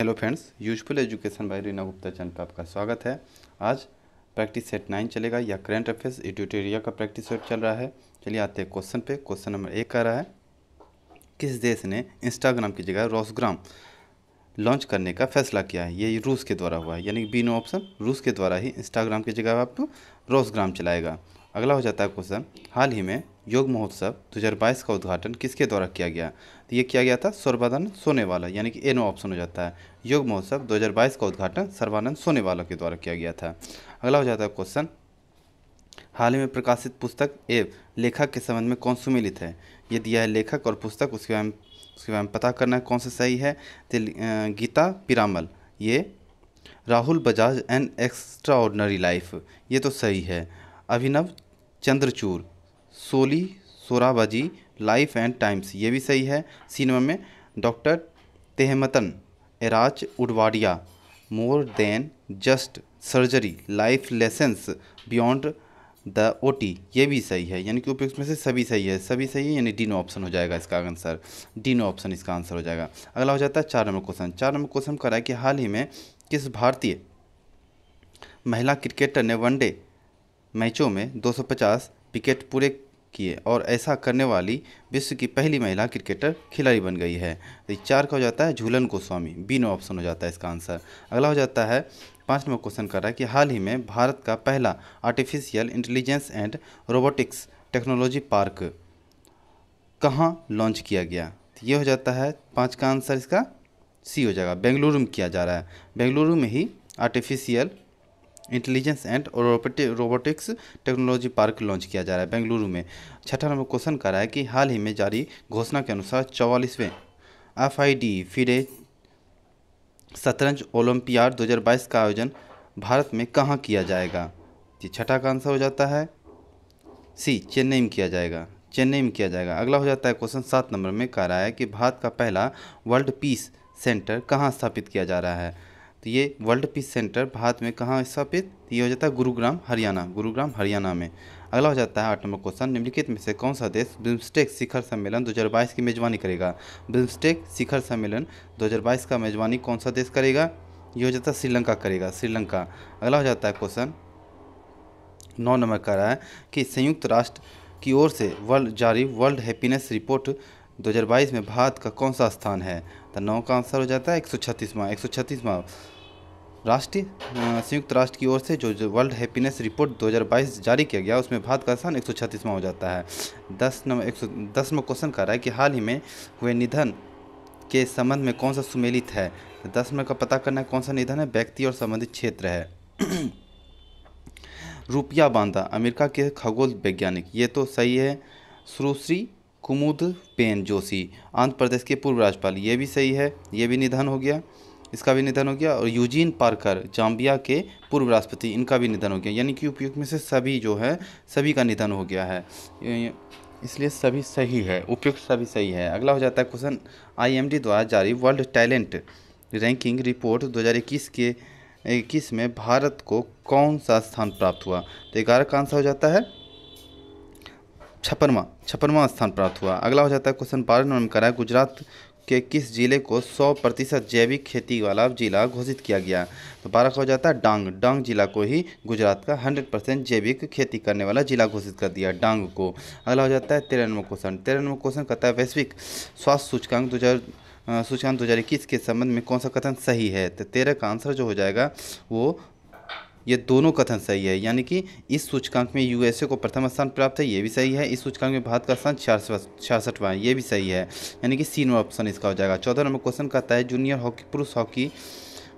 Hello friends, useful education by Reena Gupta channel पर आपका स्वागत है। आज प्रैक्टिस सेट 9 चलेगा या करंट अफेयर्स एडिटोरिया का प्रैक्टिस सेट चल रहा है। चलिए आते हैं क्वेश्चन पे। क्वेश्चन नंबर 1 का रहा है, किस देश ने इंस्टाग्राम की जगह रोसग्राम लॉन्च करने का फैसला किया है। ये रूस के द्वारा हुआ है, यानी बी नो ऑप्शन, रूस के द्वारा ही इंस्टाग्राम की जगह आप रोसग्राम चलाएगा। अगला हो जाता है क्वेश्चन, हाल ही में योग महोत्सव 2022 का उद्घाटन किसके द्वारा किया गया। तो ये किया गया था सर्बानंद सोनेवाला, यानी कि ए नो ऑप्शन हो जाता है। योग महोत्सव 2022 का उद्घाटन सर्बानंद सोनेवाला के द्वारा किया गया था। अगला हो जाता है क्वेश्चन, हाल ही में प्रकाशित पुस्तक एवं लेखक के संबंध में कौन सुमेलित है। ये दिया है लेखक और पुस्तक, उसके बारे में पता करना है कौन सा सही है। तो गीता पिरामल, ये Rahul Bajaj an extraordinary life, ये तो सही है। Abhinav Chandrachud, Soli Sorabjee life and times, ये भी सही है। सी नंबर में doctor Tehemton Erach Udwadia, more than just surgery life lessons beyond the OT, ये भी सही है। यानी कि उपयुक्त में से सभी सही है, सभी सही है, यानी डी नो ऑप्शन हो जाएगा इसका आंसर। डी नो ऑप्शन इसका आंसर हो जाएगा। अगला हो जाता है 4 नंबर क्वेश्चन। 4 नंबर क्वेश्चन कर रहा है कि हाल ही में किस भारतीय महिला क्रिकेटर ने वनडे मैचों में 250 विकेट पूरे किए और ऐसा करने वाली विश्व की पहली महिला क्रिकेटर खिलाड़ी बन गई है। तो 4 का हो जाता है Jhulan Goswami, B no option हो जाता है इसका आंसर। अगला हो जाता है 5 नंबर क्वेश्चन कर रहा है कि हाल ही में भारत का पहला artificial intelligence and robotics technology park कहाँ लॉन्च किया गया। तो ये हो जाता है 5 का आंसर, इसका सी हो जाएगा। बेंगलुरु में किया जा रहा है, बेंगलुरु में ही artificial intelligence and robotics technology park launch किया जा रहा है बेंगलुरु में। 6 नंबर क्वेश्चन कर रहा है कि हाल ही में जारी घोषणा के अनुसार 44वें FIDE FIDE शतरंज ओलंपियाड 2022 का आयोजन भारत में कहाँ किया जाएगा। ये 6 का आंसर हो जाता है सी, चेन्नई में किया जाएगा, चेन्नई में किया जाएगा। अगला हो जाता है क्वेश्चन 7 नंबर में कह रहा है कि भारत का पहला वर्ल्ड पीस सेंटर कहाँ स्थापित किया जा रहा है। तो ये वर्ल्ड पीस सेंटर भारत में कहाँ स्थापित, ये हो जाता है गुरुग्राम हरियाणा, गुरुग्राम हरियाणा में। अगला हो जाता है 8 नंबर क्वेश्चन, निम्नलिखित में से कौन सा देश बिम्स्टेक शिखर सम्मेलन 2022 की मेजबानी करेगा। बिम्स्टेक शिखर सम्मेलन 2022 का मेजबानी कौन सा देश करेगा। ये हो जाता है श्रीलंका करेगा, श्रीलंका। अगला हो जाता है क्वेश्चन 9 नंबर का रहा है कि संयुक्त राष्ट्र की ओर से जारी वर्ल्ड हैप्पीनेस रिपोर्ट 2022 में भारत का कौन सा स्थान है। तो 9 का आंसर हो जाता है 136वां राष्ट्रीय संयुक्त राष्ट्र की ओर से जो वर्ल्ड हैप्पीनेस रिपोर्ट 2022 जारी किया गया, उसमें भारत का स्थान 136वां हो जाता है। 10 नंबर क्वेश्चन कर रहा है कि हाल ही में हुए निधन के संबंध में कौन सा सुमेलित है। 10 नंबर का पता करना है कौन सा निधन है, व्यक्ति और संबंधित क्षेत्र है। रुपया बांदा, अमेरिका के खगोल वैज्ञानिक, ये तो सही है। सुश्री कुमुदपेन जोशी, आंध्र प्रदेश के पूर्व राज्यपाल, ये भी सही है, ये भी निधन हो गया, इसका भी निधन हो गया। और यूजीन पार्कर, जाम्बिया के पूर्व राष्ट्रपति, इनका भी निधन हो गया। यानी कि उपयुक्त में से सभी जो है सभी का निधन हो गया है, इसलिए सभी सही है, उपयुक्त सभी सही है। अगला हो जाता है क्वेश्चन, IMD द्वारा जारी वर्ल्ड टैलेंट रैंकिंग रिपोर्ट 2021 में भारत को कौन सा स्थान प्राप्त हुआ। तो 11 का आंसर हो जाता है 56वां स्थान प्राप्त हुआ। अगला हो जाता है क्वेश्चन 12 नंबर में करा है, गुजरात के किस जिले को 100% जैविक खेती वाला जिला घोषित किया गया। तो 12 का हो जाता है डांग जिला को ही गुजरात का 100% जैविक खेती करने वाला जिला घोषित कर दिया, डांग को। अगला हो जाता है 13 नंबर क्वेश्चन। 13 नंबर क्वेश्चन कहता है वैश्विक स्वास्थ्य सूचकांक 2021 के संबंध में कौन सा कथन सही है। तो 13 का आंसर जो हो जाएगा वो ये दोनों कथन सही है। यानी कि इस सूचकांक में USA को प्रथम स्थान प्राप्त है, ये भी सही है। इस सूचकांक में भारत का स्थान 66वां है, ये भी सही है। यानी कि सी ऑप्शन इसका हो जाएगा। 14 नंबर क्वेश्चन कहता है जूनियर हॉकी पुरुष हॉकी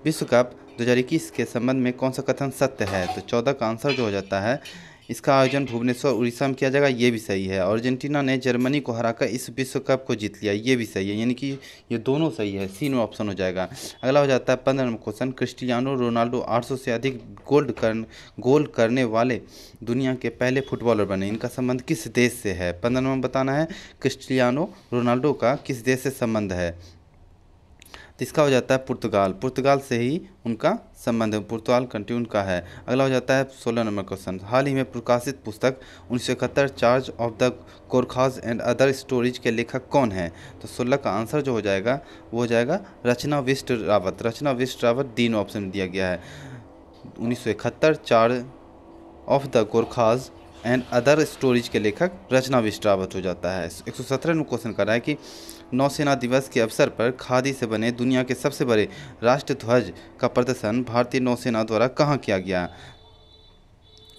विश्व कप 2021 के संबंध में कौन सा कथन सत्य है। तो 14 का आंसर जो हो जाता है, इसका आयोजन भुवनेश्वर उड़ीसा में किया जाएगा, ये भी सही है। अर्जेंटीना ने जर्मनी को हराकर इस विश्व कप को जीत लिया, ये भी सही है। यानी कि ये दोनों सही है, सी ऑप्शन हो जाएगा। अगला हो जाता है 15 नंबर क्वेश्चन, क्रिस्टियानो रोनाल्डो 800 से अधिक गोल करने वाले दुनिया के पहले फुटबॉलर बने, इनका संबंध किस देश से है। 15 नंबर बताना है क्रिस्टियानो रोनाल्डो का किस देश से संबंध है। तो इसका हो जाता है पुर्तगाल। पुर्तगाल से ही उनका संबंध है, पुर्तगाल कंट्री उनका है। अगला हो जाता है 16 नंबर क्वेश्चन, हाल ही में प्रकाशित पुस्तक 1971 charge of the Gorkhas and other stories के लेखक कौन है? तो 16 का आंसर जो हो जाएगा वो हो जाएगा रचना बिष्ट रावत। रचना बिष्ट रावत तीन ऑप्शन में दिया गया है। 1971 charge of the Gorkhas and other stories के लेखक रचना बिष्ट रावत हो जाता है। 117 में क्वेश्चन कर रहा है कि नौसेना दिवस के अवसर पर खादी से बने दुनिया के सबसे बड़े राष्ट्र ध्वज का प्रदर्शन भारतीय नौसेना द्वारा कहाँ किया गया?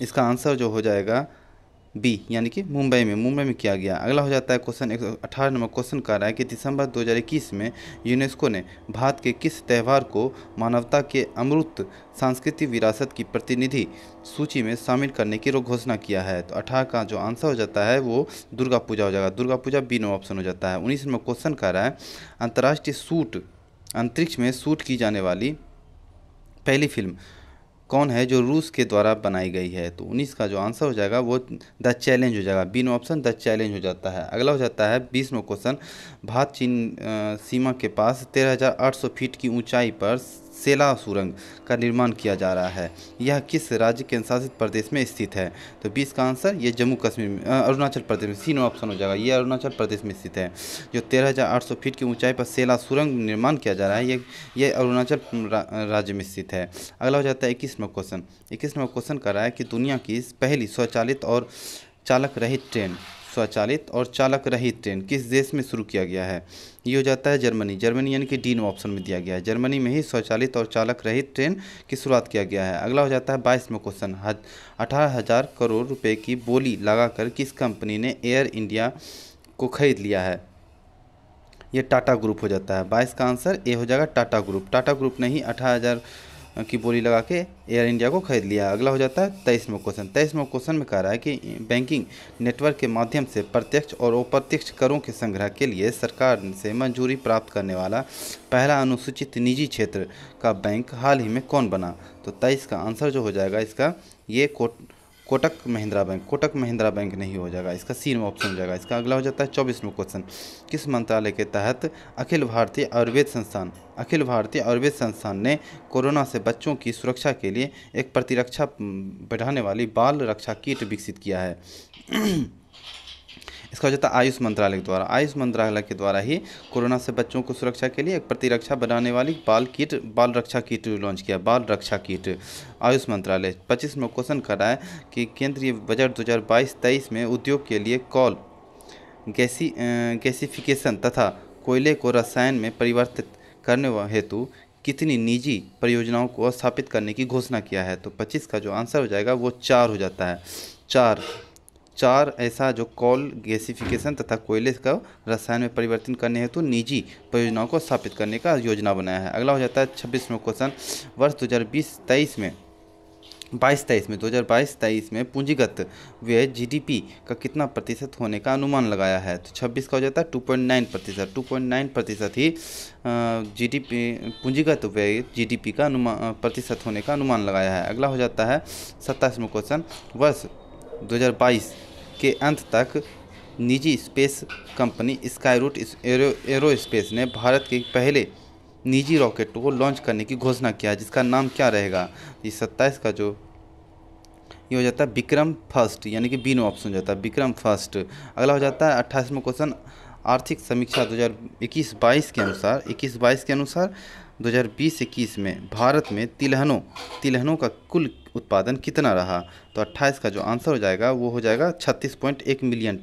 इसका आंसर जो हो जाएगा बी, यानी कि मुंबई में किया गया। अगला हो जाता है क्वेश्चन 118 नंबर क्वेश्चन कर रहा है कि दिसंबर 2021 में यूनेस्को ने भारत के किस त्यौहार को मानवता के अमूर्त सांस्कृतिक विरासत की प्रतिनिधि सूची में शामिल करने की घोषणा किया है? तो 18 का जो आंसर हो जाता है वो दुर्गा पूजा हो जाएगा। Durga Puja B no option हो जाता है। 19 नंबर क्वेश्चन कर रहा है अंतर्राष्ट्रीय अंतरिक्ष में शूट की जाने वाली पहली फिल्म कौन है जो रूस के द्वारा बनाई गई है? तो 19 का जो आंसर हो जाएगा वो द चैलेंज हो जाएगा। Be no option the challenge हो जाता है। अगला हो जाता है 20वां क्वेश्चन, भारत चीन सीमा के पास 13,800 फीट की ऊंचाई पर सेला सुरंग का निर्माण किया जा रहा है। यह किस राज्य के शासित प्रदेश में स्थित है? तो 20 का आंसर ये जम्मू कश्मीर में अरुणाचल प्रदेश में सी नो ऑप्शन हो जाएगा। ये अरुणाचल प्रदेश में स्थित है। जो 13,800 फीट की ऊंचाई पर सेला सुरंग निर्माण किया जा रहा है ये अरुणाचल राज्य में स्थित है। अगला हो जाता है 21वां क्वेश्चन। 21वां क्वेश्चन कर रहा है कि दुनिया की पहली स्वचालित और चालक रहित ट्रेन किस देश में शुरू किया गया है? ये हो जाता है जर्मनी यानी कि डी नो ऑप्शन में दिया गया है। जर्मनी में ही स्वचालित और चालक रहित ट्रेन की शुरुआत किया गया है। अगला हो जाता है 22वां क्वेश्चन, 18,000 करोड़ रुपए की बोली लगाकर किस कंपनी ने एयर इंडिया को खरीद लिया है? ये टाटा ग्रुप हो जाता है। 22 का आंसर ए हो जाएगा टाटा ग्रुप। टाटा ग्रुप ने ही 18,000 की बोली लगा के एयर इंडिया को खरीद लिया। अगला हो जाता है 23वां क्वेश्चन। 23वां क्वेश्चन में कह रहा है कि बैंकिंग नेटवर्क के माध्यम से प्रत्यक्ष और अप्रत्यक्ष करों के संग्रह के लिए सरकार से मंजूरी प्राप्त करने वाला पहला अनुसूचित निजी क्षेत्र का बैंक हाल ही में कौन बना? तो 23 का आंसर जो हो जाएगा इसका ये कोटक महिंद्रा बैंक नहीं हो जाएगा। इसका सी ऑप्शन हो जाएगा। इसका अगला हो जाता है 24वां क्वेश्चन, किस मंत्रालय के तहत अखिल भारतीय आयुर्वेद संस्थान ने कोरोना से बच्चों की सुरक्षा के लिए एक प्रतिरक्षा बढ़ाने वाली बाल रक्षा किट विकसित किया है? इसका हो जाता है आयुष मंत्रालय के द्वारा ही कोरोना से बच्चों को सुरक्षा के लिए एक प्रतिरक्षा बनाने वाली बाल रक्षा किट लॉन्च किया। बाल रक्षा किट आयुष मंत्रालय। 25वां क्वेश्चन कर रहा है कि केंद्रीय बजट 2022-23 में उद्योग के लिए कोल गैसिफिकेशन तथा कोयले को रसायन में परिवर्तित करने हेतु कितनी निजी परियोजनाओं को स्थापित करने की घोषणा किया है? तो 25 का जो आंसर हो जाएगा वो 4 हो जाता है। चार ऐसा जो कोल गैसिफिकेशन तथा कोयले का रसायन में परिवर्तन करने हेतु निजी परियोजनाओं को स्थापित करने का योजना बनाया है। अगला हो जाता है 26वां क्वेश्चन, वर्ष 2022-23 में पूंजीगत व्यय जीडीपी का कितना प्रतिशत होने का अनुमान लगाया है? तो 26 का हो जाता है 2.9% ही जीडीपी पूंजीगत व्यय जीडीपी का प्रतिशत होने का अनुमान लगाया है। अगला हो जाता है 27वां क्वेश्चन, वर्ष 2022 के अंत तक निजी स्पेस कंपनी स्काईरूट एरोस्पेस ने भारत के पहले निजी रॉकेट को लॉन्च करने की घोषणा किया है, जिसका नाम क्या रहेगा? ये 27 का जो ये हो जाता है विक्रम फर्स्ट, यानी कि बी नो ऑप्शन हो जाता है विक्रम फर्स्ट। अगला हो जाता है 28वां क्वेश्चन, आर्थिक समीक्षा 2021-22 के अनुसार 2020-21 में भारत में तिलहनों का कुल उत्पादन कितना रहा? तो 28 का जो आंसर हो जाएगा वो हो जाएगा 36.1 मिलियन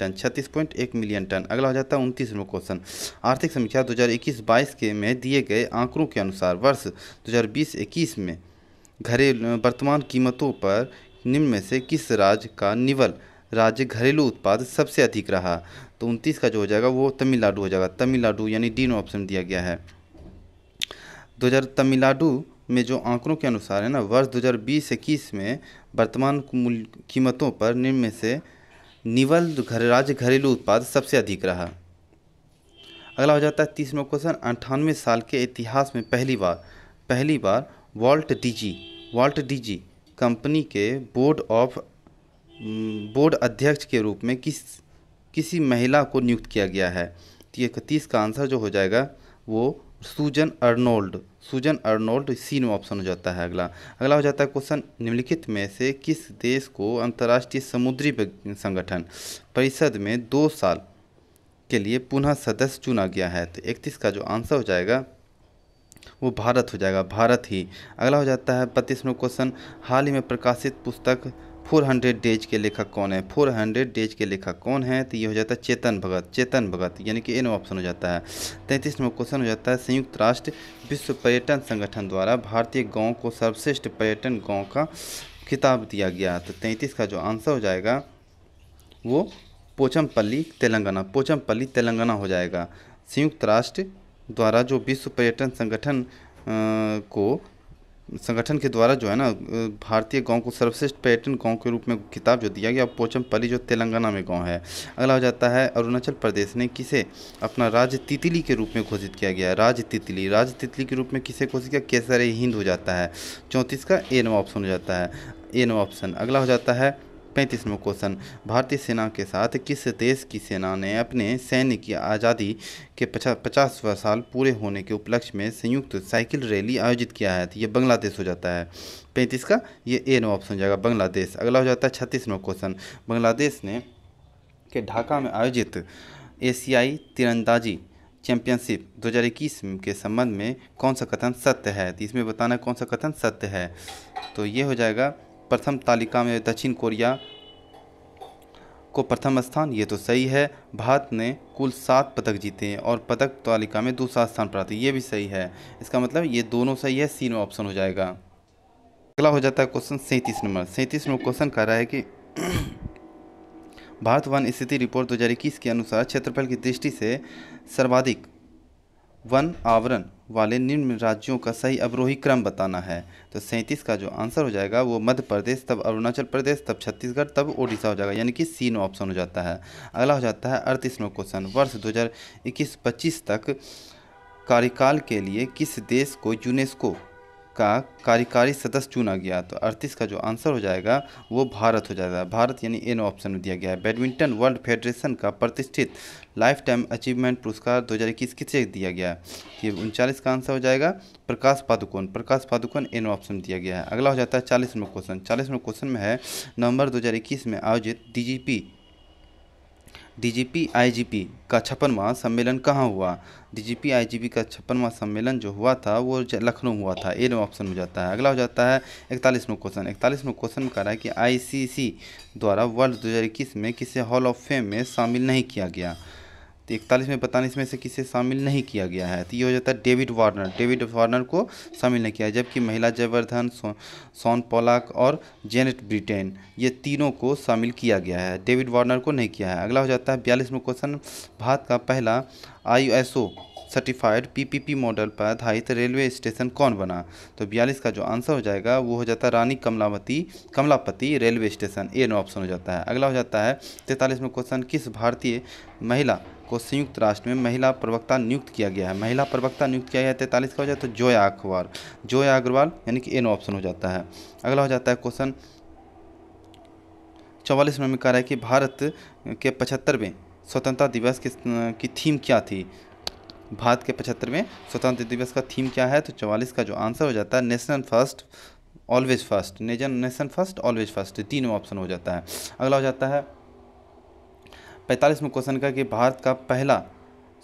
टन। अगला हो जाता है 29वां क्वेश्चन, आर्थिक समीक्षा 2021-22 के में दिए गए आंकड़ों के अनुसार वर्ष 2020-21 में वर्तमान कीमतों पर निम्न में से किस राज्य का निवल राज्य घरेलू उत्पाद सबसे अधिक रहा? तो 29 का जो हो जाएगा वो तमिलनाडु हो जाएगा। तमिलनाडु यानी डी नो ऑप्शन दिया गया है। तमिलनाडु में जो आंकड़ों के अनुसार है ना, वर्ष 2020-21 में वर्तमान कीमतों पर निम्न में से निवल राज्य घरेलू उत्पाद सबसे अधिक रहा। अगला हो जाता है 30वां क्वेश्चन, 98 साल के इतिहास में पहली बार वॉल्ट डीजी कंपनी के बोर्ड अध्यक्ष के रूप में किसी महिला को नियुक्त किया गया है? तो ये 31 का आंसर जो हो जाएगा वो सूजन अर्नोल्ड, सूजन अर्नोल्ड सी में ऑप्शन हो जाता है। अगला अगला हो जाता है क्वेश्चन, निम्नलिखित में से किस देश को अंतर्राष्ट्रीय समुद्री संगठन परिषद में 2 साल के लिए पुनः सदस्य चुना गया है? तो 31 का जो आंसर हो जाएगा वो भारत हो जाएगा, भारत ही। अगला हो जाता है 32वां क्वेश्चन, हाल ही में प्रकाशित पुस्तक 400 डेज के लेखक कौन है? 400 डेज के लेखक कौन है? तो ये हो जाता है चेतन भगत, चेतन भगत, यानी कि एन ऑप्शन हो जाता है। 33वां क्वेश्चन हो जाता है, संयुक्त राष्ट्र विश्व पर्यटन संगठन द्वारा भारतीय गांव को सर्वश्रेष्ठ पर्यटन गांव का खिताब दिया गया। तो 33 का जो आंसर हो जाएगा वो पोचमपल्ली तेलंगाना, पोचमपल्ली तेलंगाना हो जाएगा। संयुक्त राष्ट्र द्वारा जो विश्व पर्यटन संगठन के द्वारा जो है ना भारतीय गांव को सर्वश्रेष्ठ पर्यटन गांव के रूप में खिताब जो दिया गया, पोचमपल्ली जो तेलंगाना में गांव है। अगला हो जाता है, अरुणाचल प्रदेश ने किसे अपना राज्य तितली के रूप में घोषित किया गया? राज्य तितली, राज्य तितली के रूप में किसे घोषित किया? केसर हिंद हो जाता है। 34 का ए नंबर ऑप्शन हो जाता है, ए नंबर ऑप्शन। अगला हो जाता है 35वां क्वेश्चन, भारतीय सेना के साथ किस देश की सेना ने अपने सैन्य की आज़ादी के 50वां साल पूरे होने के उपलक्ष्य में संयुक्त साइकिल रैली आयोजित किया है? तो ये बांग्लादेश हो जाता है। 35 का ये ए नंबर ऑप्शन हो जाएगा, बांग्लादेश। अगला हो जाता है 36वां क्वेश्चन, बांग्लादेश ने के ढाका में आयोजित एशियाई तीरंदाजी चैंपियनशिप 2021 के संबंध में कौन सा कथन सत्य है? तो इसमें बताना कौन सा कथन सत्य है। तो ये हो जाएगा, प्रथम तालिका में दक्षिण कोरिया को प्रथम स्थान, ये तो सही है। भारत ने कुल 7 पदक जीते हैं और पदक तालिका में दूसरा स्थान प्राप्त, ये भी सही है। इसका मतलब ये दोनों सही है, सी में ऑप्शन हो जाएगा। अगला हो जाता है क्वेश्चन 37 नंबर। 37वां क्वेश्चन कह रहा है कि भारत वन स्थिति रिपोर्ट 2021 के अनुसार क्षेत्रफल की दृष्टि से सर्वाधिक वन आवरण वाले निम्न राज्यों का सही अवरोही क्रम बताना है। तो 37 का जो आंसर हो जाएगा वो मध्य प्रदेश, तब अरुणाचल प्रदेश, तब छत्तीसगढ़, तब ओडिशा हो जाएगा, यानी कि सी नो ऑप्शन हो जाता है। अगला हो जाता है 38वां क्वेश्चन, वर्ष 2021-25 तक कार्यकाल के लिए किस देश को यूनेस्को का कार्यकारी सदस्य चुना गया? तो 38 का जो आंसर हो जाएगा वो भारत हो जाएगा, भारत, यानी एन ऑप्शन में दिया गया है। बैडमिंटन वर्ल्ड फेडरेशन का प्रतिष्ठित लाइफ टाइम अचीवमेंट पुरस्कार 2021 किसे दिया गया? ये 39 का आंसर हो जाएगा प्रकाश पादुकोण, प्रकाश पादुकोण एन ऑप्शन दिया गया है। अगला हो जाता है 40वां क्वेश्चन। 40वां क्वेश्चन में है, नवंबर 2021 में आयोजित डीजीपी आईजीपी का 56वां सम्मेलन कहाँ हुआ? डीजीपी आईजीपी का 56वां सम्मेलन जो हुआ था वो लखनऊ हुआ था, ए ऑप्शन हो जाता है। अगला हो जाता है 41वां क्वेश्चन। 41वां क्वेश्चन में कह रहा है कि आईसीसी द्वारा वर्ष 2021 में किसे हॉल ऑफ फेम में शामिल नहीं किया गया? तो 41 में बताने इसमें से किसे शामिल नहीं किया गया है? तो ये हो जाता है डेविड वार्नर, डेविड वार्नर को शामिल नहीं किया है, जबकि महिला जयवर्धन, शॉन पोलाक और जेनेट ब्रिटेन, ये तीनों को शामिल किया गया है, डेविड वार्नर को नहीं किया है। अगला हो जाता है 42वां क्वेश्चन, भारत का पहला ISO सर्टिफाइड PPP मॉडल पर आधारित रेलवे स्टेशन कौन बना? तो 42 का जो आंसर हो जाएगा वो हो जाता है रानी कमलापति रेलवे स्टेशन, ए नो ऑप्शन हो जाता है। अगला हो जाता है 43वां क्वेश्चन, किस भारतीय महिला को संयुक्त राष्ट्र में महिला प्रवक्ता नियुक्त किया गया है? महिला प्रवक्ता नियुक्त किया गया है 43 का हो जाए तो जोया अग्रवाल, यानी कि एन ऑप्शन हो जाता है। अगला हो जाता है क्वेश्चन 44 में कह रहा है कि भारत के 75वें स्वतंत्रता दिवस की थीम क्या थी? भारत के 75वें स्वतंत्रता दिवस का थीम क्या है? तो 44 का जो आंसर हो जाता है nation first always first, nation first always first, तीनों ऑप्शन हो जाता है। अगला हो जाता है 45वां क्वेश्चन का कि भारत का पहला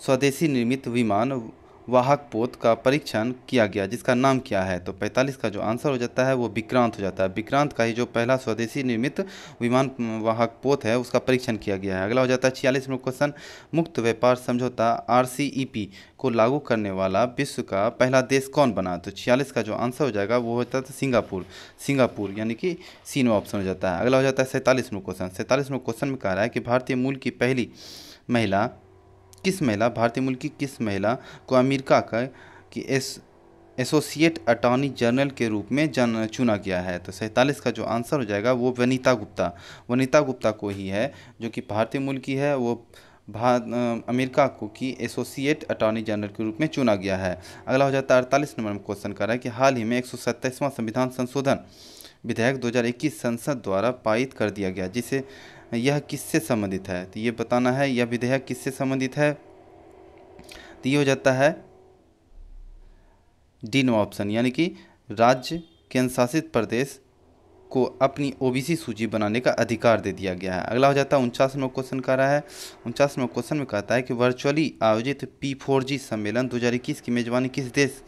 स्वदेशी निर्मित विमान वाहक पोत का परीक्षण किया गया जिसका नाम क्या है? तो 45 का जो आंसर हो जाता है वो विक्रांत हो जाता है, विक्रांत का ही जो पहला स्वदेशी निर्मित विमान वाहक पोत है उसका परीक्षण किया गया है। अगला हो जाता है 46वां क्वेश्चन, मुक्त व्यापार समझौता RCEP को लागू करने वाला विश्व का पहला देश कौन बना? तो 46 का जो आंसर हो जाएगा वो होता है सिंगापुर, यानी कि सी नो ऑप्शन हो जाता है। अगला हो जाता है 47वां क्वेश्चन। 47वां क्वेश्चन में कह रहा है कि भारतीय मूल की पहली महिला भारतीय मूल की किस महिला को अमेरिका की एसोसिएट अटॉर्नी जनरल के रूप में चुना गया है? तो 47 का जो आंसर हो जाएगा वो वनिता गुप्ता को ही है, जो कि भारतीय मूल की है, वो अमेरिका को की एसोसिएट अटॉर्नी जनरल के रूप में चुना गया है। अगला हो जाता है 48 नंबर में क्वेश्चन कर रहा है कि हाल ही में 127वां संविधान संशोधन विधेयक 2021 संसद द्वारा पारित कर दिया गया, जिसे यह किससे संबंधित है? तो ये बताना है यह विधेयक किससे संबंधित है। तो ये हो जाता है डी नंबर ऑप्शन, यानी कि राज्य केंद्र शासित प्रदेश को अपनी ओबीसी सूची बनाने का अधिकार दे दिया गया है। अगला हो जाता है 49 नंबर क्वेश्चन का रहा है। 49 नंबर क्वेश्चन में कहता है कि वर्चुअली आयोजित P4G सम्मेलन 2021 की मेजबानी किस देश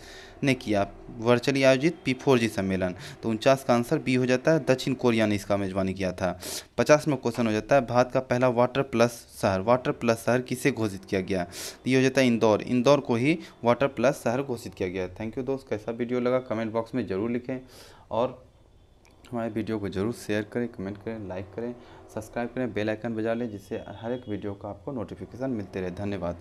ने किया? वर्चुअली आयोजित P4G सम्मेलन, तो 49 का आंसर बी हो जाता है, दक्षिण कोरिया ने इसका मेजबानी किया था। 50 में क्वेश्चन हो जाता है भारत का पहला वाटर प्लस शहर किसे घोषित किया गया? तो ये हो जाता है इंदौर को ही वाटर प्लस शहर घोषित किया गया। थैंक यू दोस्त, कैसा वीडियो लगा कमेंट बॉक्स में ज़रूर लिखें और हमारे वीडियो को जरूर शेयर करें, कमेंट करें, लाइक करें, सब्सक्राइब करें, बेल आइकन बजा लें, जिससे हर एक वीडियो का आपको नोटिफिकेशन मिलते रहे। धन्यवाद।